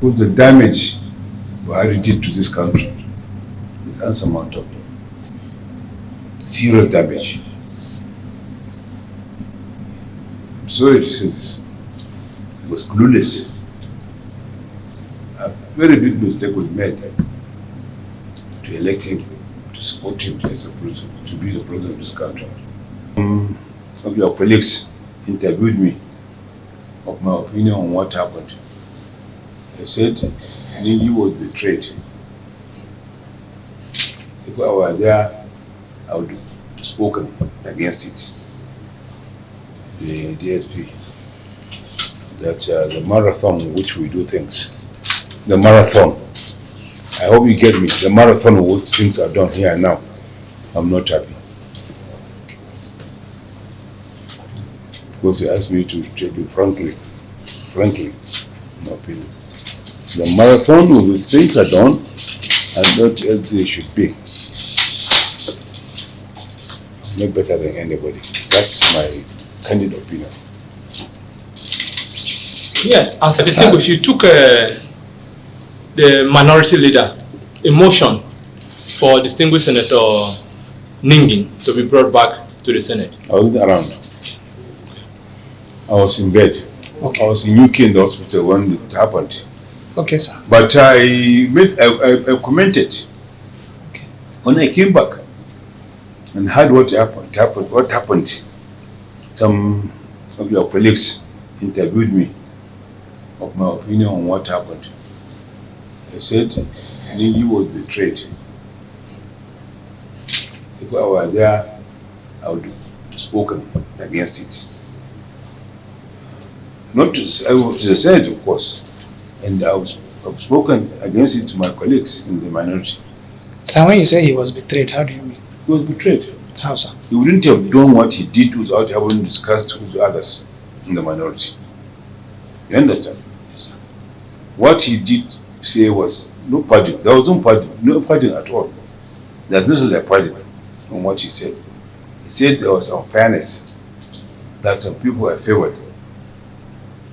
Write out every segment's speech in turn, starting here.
Because the damage Buhari did to this country is unsurmountable. Serious damage. I'm sorry to say this. He was clueless. A very big mistake was made to elect him, to support him as a president, to be the president of this country. Some of your colleagues interviewed me of my opinion on what happened. I said Nigi was betrayed. If I were there, I would have spoken against it. The DSP, that the marathon in which we do things, the marathon, I hope you get me, the marathon in which things are done here and now, I'm not happy. Because you asked me to tell you frankly, my opinion. The marathon in which things are done and not as they should be. Not better than anybody. That's my candid opinion. Yeah, as a distinguished, you took the minority leader a motion for distinguished Senator Nigi to be brought back to the Senate. I wasn't around. I was in bed. Okay. I was in UK in the hospital when it happened. Okay, sir. But I commented. Okay. When I came back and heard what happened, some of your colleagues interviewed me of my opinion on what happened. I said Nigi was betrayed. If I were there, I would have spoken against it. Not to the Senate, of course, and I've spoken against it to my colleagues in the minority. So when you say he was betrayed, how do you mean? He was betrayed. How, sir? He wouldn't have done what he did without having discussed with others in the minority. You understand? Yes, sir. What he did say was no pardon. There was no pardon at all. There's nothing like pardon on what he said. He said there was unfairness, that some people were favored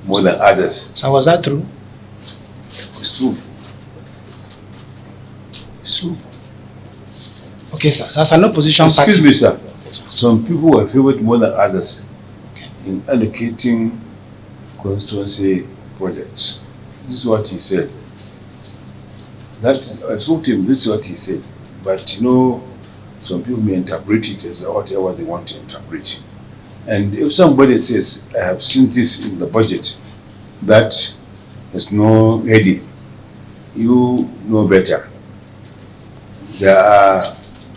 more than others. So was that true? It's true. It's true. Okay, sir. So as an opposition party. Excuse me, sir. Some people were favored more than others Okay. in allocating constituency projects. This is what he said. I spoke to him, this is what he said. But you know, some people may interpret it as whatever they want to interpret. And if somebody says, I have seen this in the budget, that there's no heading, you know better. There are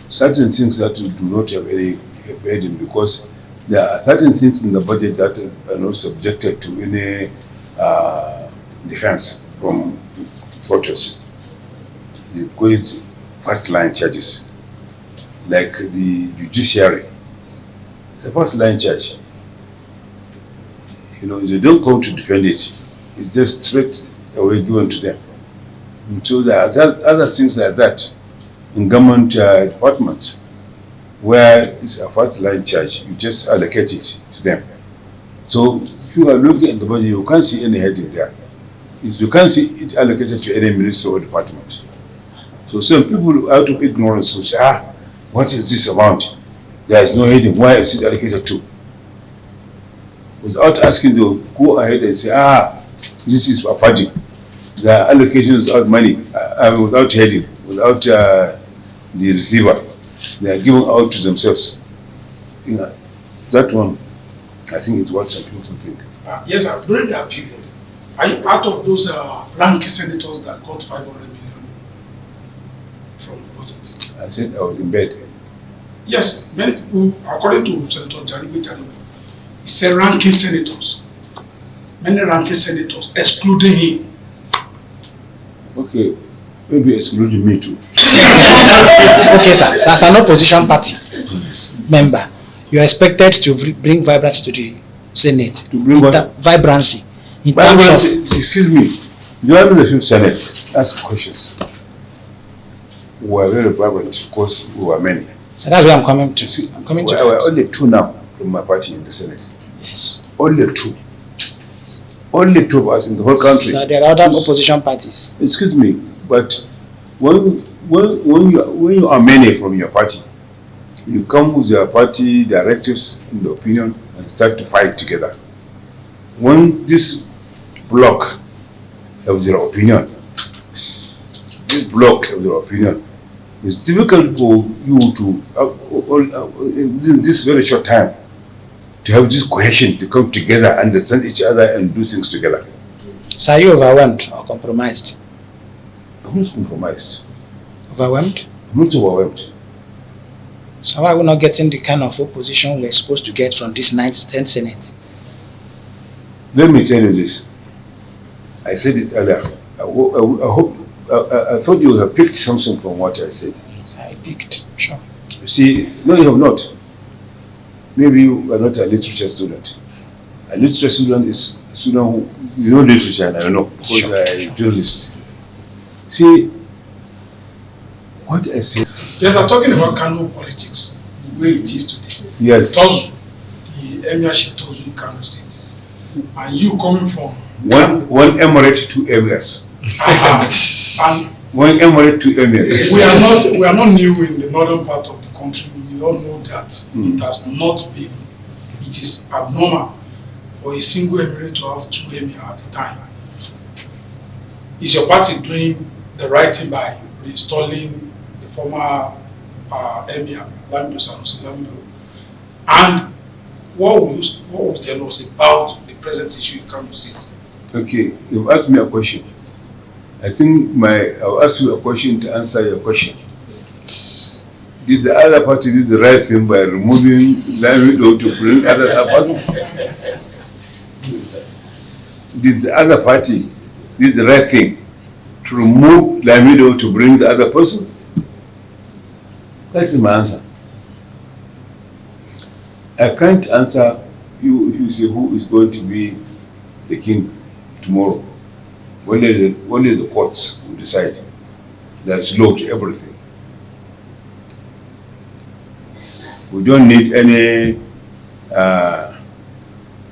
certain things that do not have any heading because there are certain things in the budget that are not subjected to any defense from voters. They call it first line charges, like the judiciary. It's a first line charge. You know, they don't come to defend it. It's just straight away given to them. And so there are other things like that in government departments where it's a first line charge. You just allocate it to them. So if you are looking at the budget, you can't see any heading there. You can't see it allocated to any ministry or department. So some people out of ignorance will say, what is this amount? There is no heading. Why is it allocated to? Without asking, they will go ahead and say, this is for funding. The allocation is without money, without heading, without the receiver. They are given out to themselves. You know, that one, I think, is what some people think. Yes, sir. During that period, are you part of those ranking senators that got 500 million from the budget? I said I was in bed. Yes, many people, according to Senator Jaribe, he said ranking senators. Many ranking senators, excluding him. Okay, maybe excluding me too. Okay, sir. So as an opposition party member, you are expected to bring vibrancy to the Senate. To bring what? Vibrancy. Excuse me. You are in the fifth Senate. Ask questions. We were very vibrant because we were many. So that's where I'm coming to. I'm coming to. There were only two now from my party in the Senate. Yes. Only two. Only two of us in the whole country. So there are other opposition parties. Excuse me, but when you are many from your party, you come with your party directives and the opinion and start to fight together. When this bloc have their opinion, it's difficult for you to, in this very short time, to have this cohesion, to come together, understand each other and do things together. So are you overwhelmed or compromised? I'm not compromised. Overwhelmed? I'm not overwhelmed. So why are we not getting the kind of opposition we're supposed to get from this 10th Senate? Let me tell you this. I said it earlier. I thought you would have picked something from what I said. So I picked, sure. You see, no, you have not. Maybe you are not a literature student. A literature student is a student who, you know literature, and I know, because Sure. I'm a journalist. See, what I said. Yes, I'm talking about Kano politics, the way it is today. Yes. Tozu, the emirship Tozu in Kano State. And you coming from One emirate, two emirs. and One emirate, two emirs. we are not new in the northern part of the country. We all know that it has not been, it is abnormal for a single emirate to have two emirs at a time. Is your party doing the right thing by reinstalling the former emir, Lamido Sanusi Lamido? And what will you tell us about the present issue in Kano State? Okay, you've asked me a question. I think I'll ask you a question to answer your question. Did the other party do the right thing by removing Lamido to bring other person? Did the other party do the right thing to remove Lamido to bring the other person? That is my answer. I can't answer you if you say who is going to be the king tomorrow. Only the courts will decide. There's law to everything. We don't need any,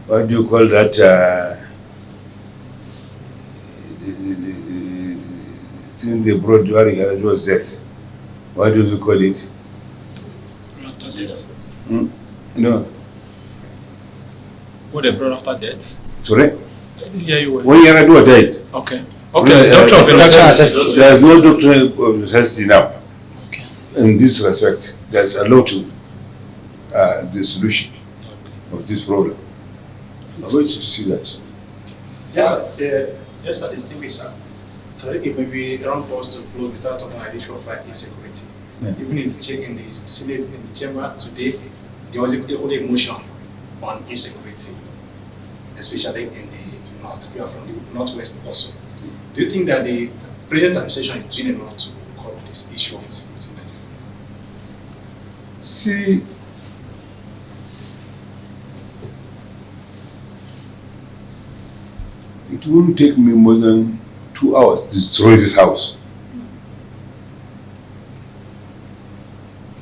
what do you call that, the thing they brought during Elijah's death. What do you call it? No. What they brought after death? Sorry? Yeah, you were. When Yaradua died. Okay. Okay, doctor of necessity. There's no doctrine of necessity now. Okay. In this respect, there's a law to the solution of this problem. I'm going to see that. Yes, sir. Yes, sir. Distinguished, sir. I think it may be wrong for us to close without talking about the issue of insecurity. Yeah. Even in the Senate, in the chamber today, there was a motion on insecurity, especially in the north. We are from the northwest also. Do you think that the present administration is doing enough to curb this issue of insecurity in Nigeria? See, it won't take me more than 2 hours to destroy this house.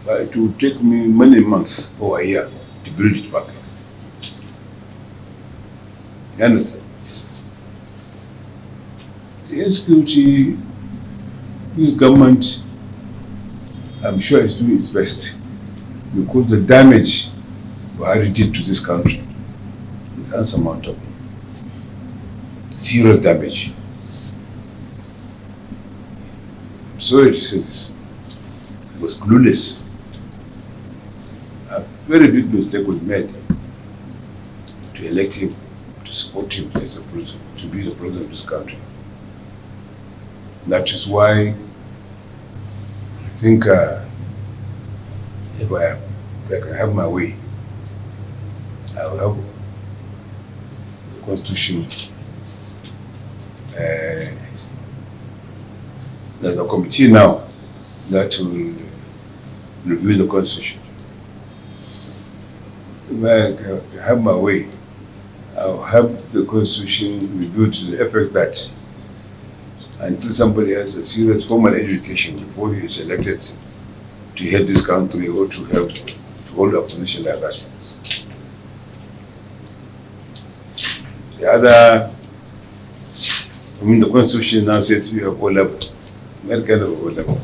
But it will take me many months or a year to build it back. You understand? Yes. The insecurity, this government, I'm sure, is doing its best, because the damage Buhari did to this country is unsurmountable. Serious damage. I'm sorry to say this. He was clueless. A very big mistake was made to elect him, to support him as a president, to be the president of this country. That is why I think if I can have my way, I will have the constitution. There's a committee now that will review the constitution. If I can have my way, I'll have the constitution reviewed to the effect that until somebody has a serious formal education before he is elected to head this country or to hold a position like that. The other I mean, the constitution now says we have O level. What kind of O level?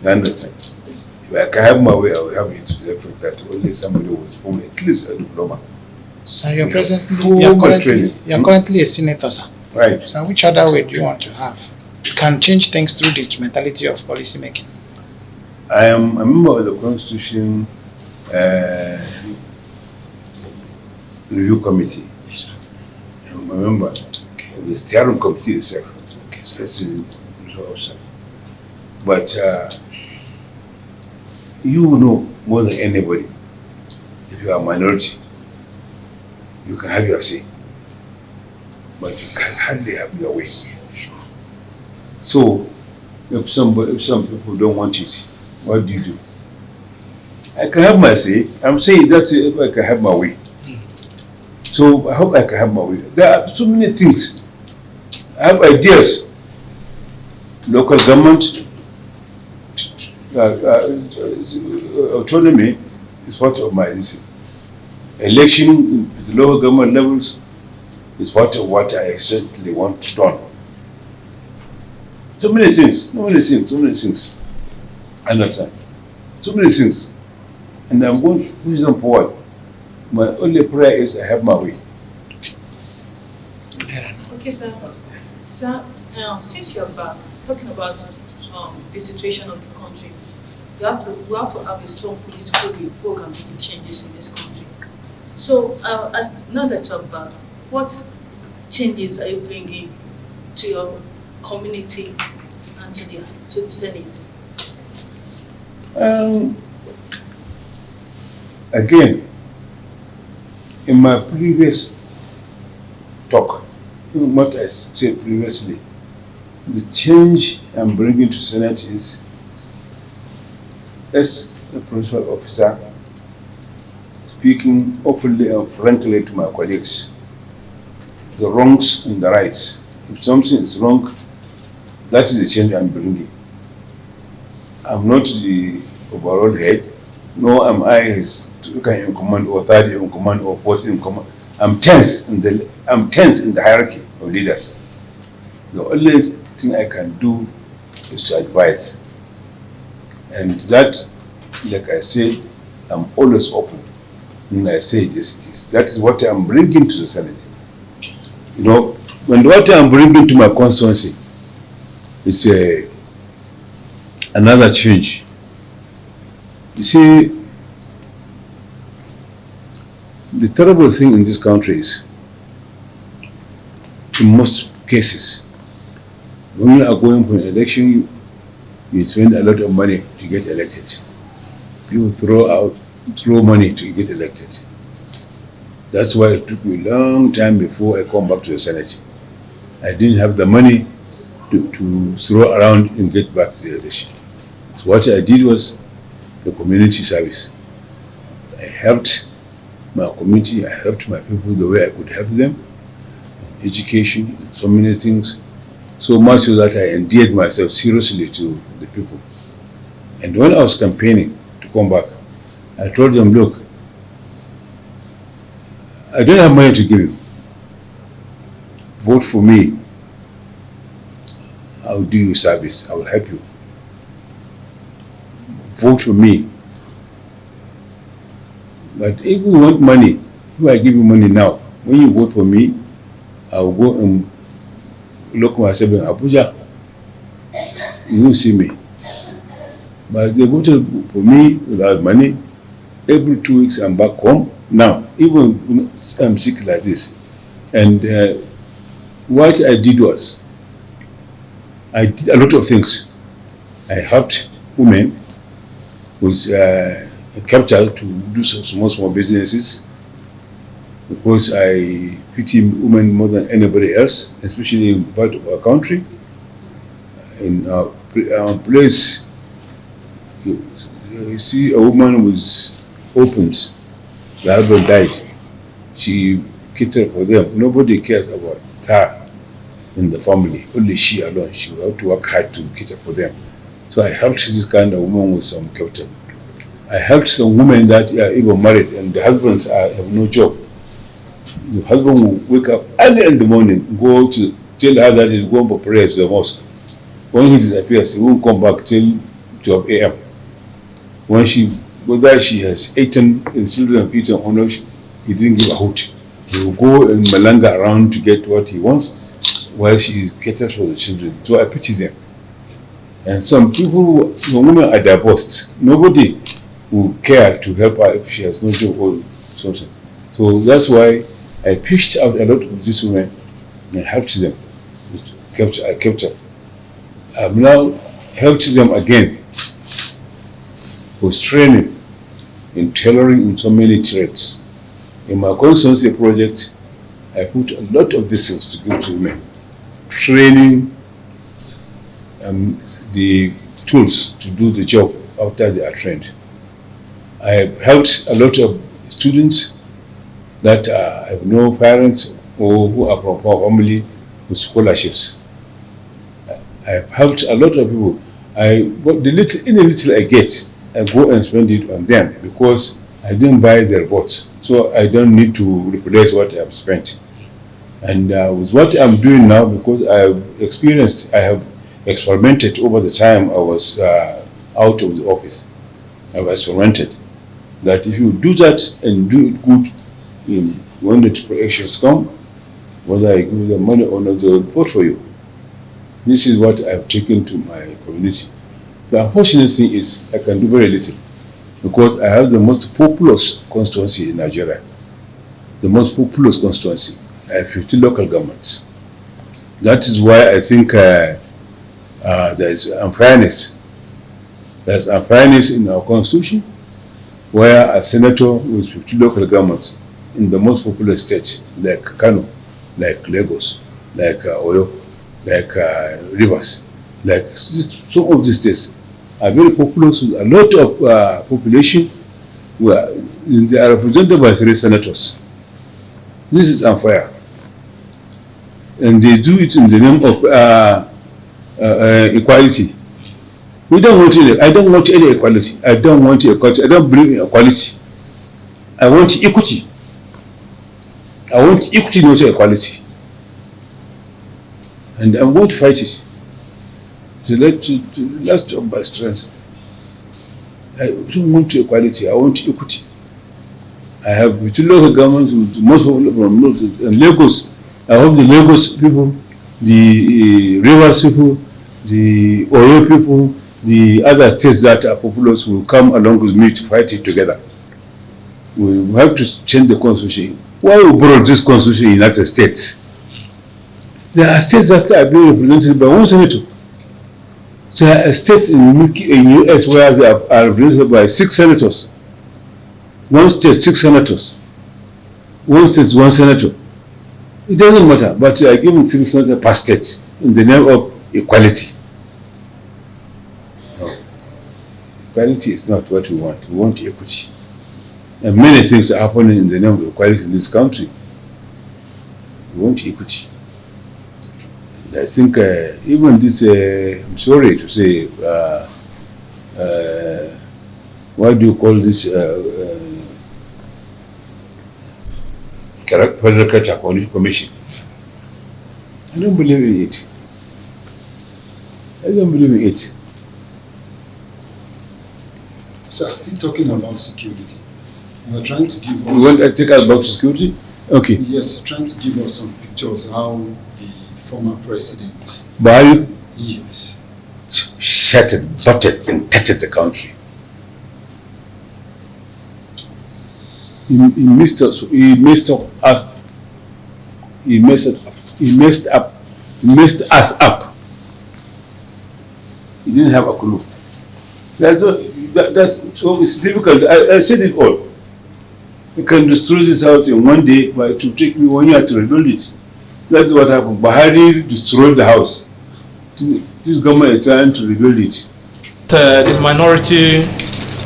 You understand? Yes. If I can have my way, I will have it to the effect that only somebody who was from at least a diploma. So you're Yeah. presently, Full you're currently, training. you're currently a senator, sir. Right. So which other way do you want to have? You can change things through the instrumentality of policy making. I am a member of the Constitution Review Committee. Yes, sir. I'm a member of the steering committee itself. Okay, sir. That's the officer. But you know more than anybody, if you are a minority, you can have your say, but you can hardly have your way. So, if some people don't want it, what do you do? I can have my say. I'm saying that's if I can have my way. So I hope I can have my way. There are so many things. I have ideas. Local government, autonomy is part of my reason. Election at the lower government levels is part of what I certainly want done. So many things, so many things, so many things. Understand? So many things. And I'm going to push them forward. My only prayer is I have my way. Okay, sir. Sir, since you're back, talking about the situation of the country, we have to have a strong political will before we can make changes in this country. So, now that you're back, what changes are you bringing to your community and to the Senate? Again, in my previous talk, what I said previously, the change I'm bringing to Senate is, as a principal officer, speaking openly and frankly to my colleagues, the wrongs and the rights. If something is wrong, that is the change I'm bringing. I'm not the overall head, nor am I his second in command or third in command or fourth in command. I'm tenth in the hierarchy of leaders. The only thing I can do is to advise, and that, like I said, I'm always open. When I say this, that is what I'm bringing to the Senate. You know, when what I'm bringing to my constituency is another change. You see, the terrible thing in this country is, in most cases, when you are going for an election, you spend a lot of money to get elected. People throw money to get elected. That's why it took me a long time before I come back to the Senate. I didn't have the money to throw around and get back to the election. So what I did was the community service. I helped my community, I helped my people the way I could help them, in education, in so many things, so much so that I endeared myself seriously to the people. And when I was campaigning to come back, I told them, look, I don't have money to give you. Vote for me. I will do you service. I will help you. Vote for me. But if you want money, if I give you money now, when you vote for me, I will go and lock myself in Abuja. You won't see me. But they voted for me without money. Every 2 weeks I'm back home. Now, even I'm sick like this. And what I did was, I did a lot of things. I helped women with capital to do some small businesses, because I pity women more than anybody else, especially in part of our country. In our place, you see a woman with orphans, the husband died. She catered for them. Nobody cares about her in the family, only she alone. She will have to work hard to cater for them. So I helped this kind of woman with some capital. I helped some women that are even married and the husbands have no job. The husband will wake up early in the morning, go to tell her that he's going for prayers to the mosque. When he disappears, he won't come back till 12 a.m. Whether she has eaten, the children have eaten or not, he didn't give a hoot. He will go and malanga around to get what he wants while she caters for the children. So I pity them. And some people, when women are divorced, nobody will care to help her if she has no job or something. So that's why I pitched out a lot of these women and helped them. I kept them. I've now helped them again with training in tailoring in so many trades. In my consultancy project, I put a lot of these things to give to women. Training the tools to do the job after they are trained. I have helped a lot of students that have no parents or who are from poor family with scholarships. I have helped a lot of people. The little I get, I go and spend it on them because I didn't buy their votes, so I don't need to replace what I have spent. And with what I'm doing now, because I have experimented over the time I was out of the office. I've experimented that if you do that and do it good, when the elections come, whether I give them money or not, they will vote for you. This is what I've taken to my community. The unfortunate thing is I can do very little because I have the most populous constituency in Nigeria. The most populous constituency. I have 50 local governments. That is why I think there is unfairness. There's unfairness in our constitution, where a senator with 50 local governments in the most populous state, like Kano, like Lagos, like Oyo, like Rivers, like some of these states are very populous with a lot of population, where they are represented by 3 senators. This is unfair. And they do it in the name of equality. We don't want any. I don't want any equality. I don't want equality. I don't believe in equality. I want equity. I want equity, not equality. And I'm going to fight it. To last job by strength. I don't want equality. I want equity. I have 2 local governments with most of them from North and Lagos. I hope the Lagos people, the Rivers people, the Oyo people, the other states that are populous will come along with me to fight it together. We have to change the constitution. Why we brought this constitution in United States? There are states that are being represented by 1 senator. There are states in US where they are represented by 6 senators. 1 state, 6 senators. 1 state, 1 senator. It doesn't matter, but they are giving 3 senators per state in the name of equality. No. Equality is not what we want. We want equity. And many things are happening in the name of equality in this country. We want equity. And I think even this, I'm sorry to say, what do you call this? Federal Character Commission. I don't believe in it. I don't believe in it. So, still talking about security. You are trying to give us. You want to take us about security? Okay. Yes, trying to give us some pictures how the former president. Buhari? Yes. Shattered, butted, and tattered the country. He messed us. He messed up us. He messed up. He messed up. He messed us up. He didn't have a clue. That's so it's difficult. I said it all. You can destroy this house in 1 day, but it will take me 1 year to rebuild it. That's what happened. Buhari destroyed the house. This government is trying to rebuild it. The minority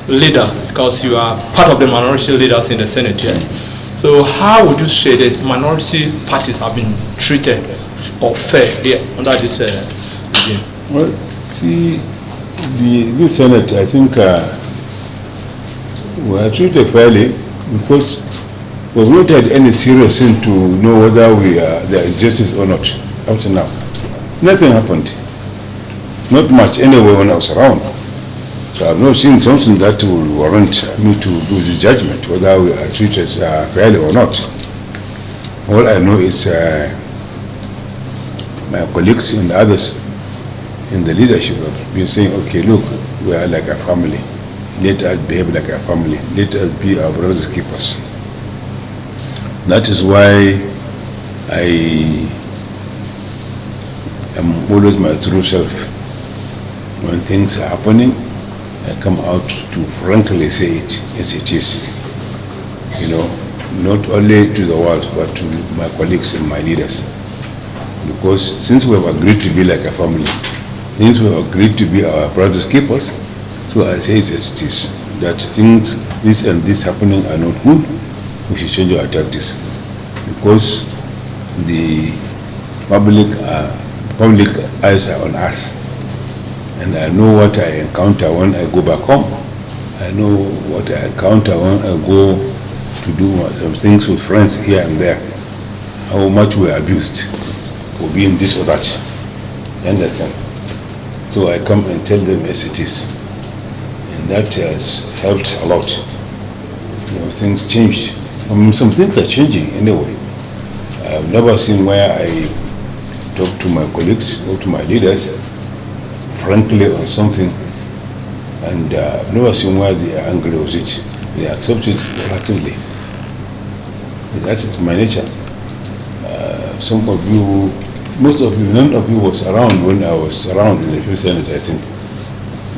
leader, because you are part of the minority leaders in the Senate here. So how would you say that minority parties have been treated or fair here under this regime? Well, see, this Senate, I think we are treated fairly because we've not had any serious thing to know whether there is justice or not. up to now. Nothing happened. Not much anyway when I was around. So I've not seen something that will warrant me to do the judgment whether we are treated fairly or not. All I know is my colleagues and others in the leadership have been saying, okay, look, we are like a family. Let us behave like a family. Let us be our brothers' keepers. That is why I am always my true self. When things are happening, I come out to frankly say it as it is. You know, not only to the world, but to my colleagues and my leaders. Because since we have agreed to be like a family, since we have agreed to be our brothers' keepers, so I say it as it is, that things, this and this happening are not good, we should change our tactics. Because the public eyes are on us. And I know what I encounter when I go back home. I know what I encounter when I go to do some things with friends here and there. How much we are abused for being this or that. You understand? So I come and tell them as it is. And that has helped a lot. You know, things changed. I mean, some things are changing anyway. I've never seen where I talk to my colleagues or to my leaders frankly on something, and I've never seen where they are angry with it. They accept it reluctantly. That is my nature. Some of you, most of you, none of you was around when I was around in the Free Senate, I think.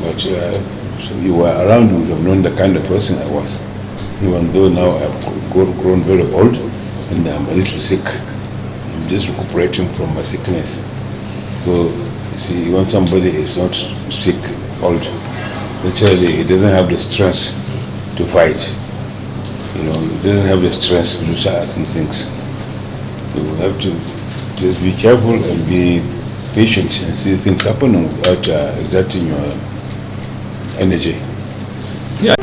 But so you were around, you would have known the kind of person I was. Even though now I've grown very old and I'm a little sick. I'm just recuperating from my sickness. So, you see, when somebody is not sick, old, naturally he doesn't have the strength to fight. You know, he doesn't have the strength to do certain things. You have to just be careful and be patient and see things happening without exerting your energy. Yeah.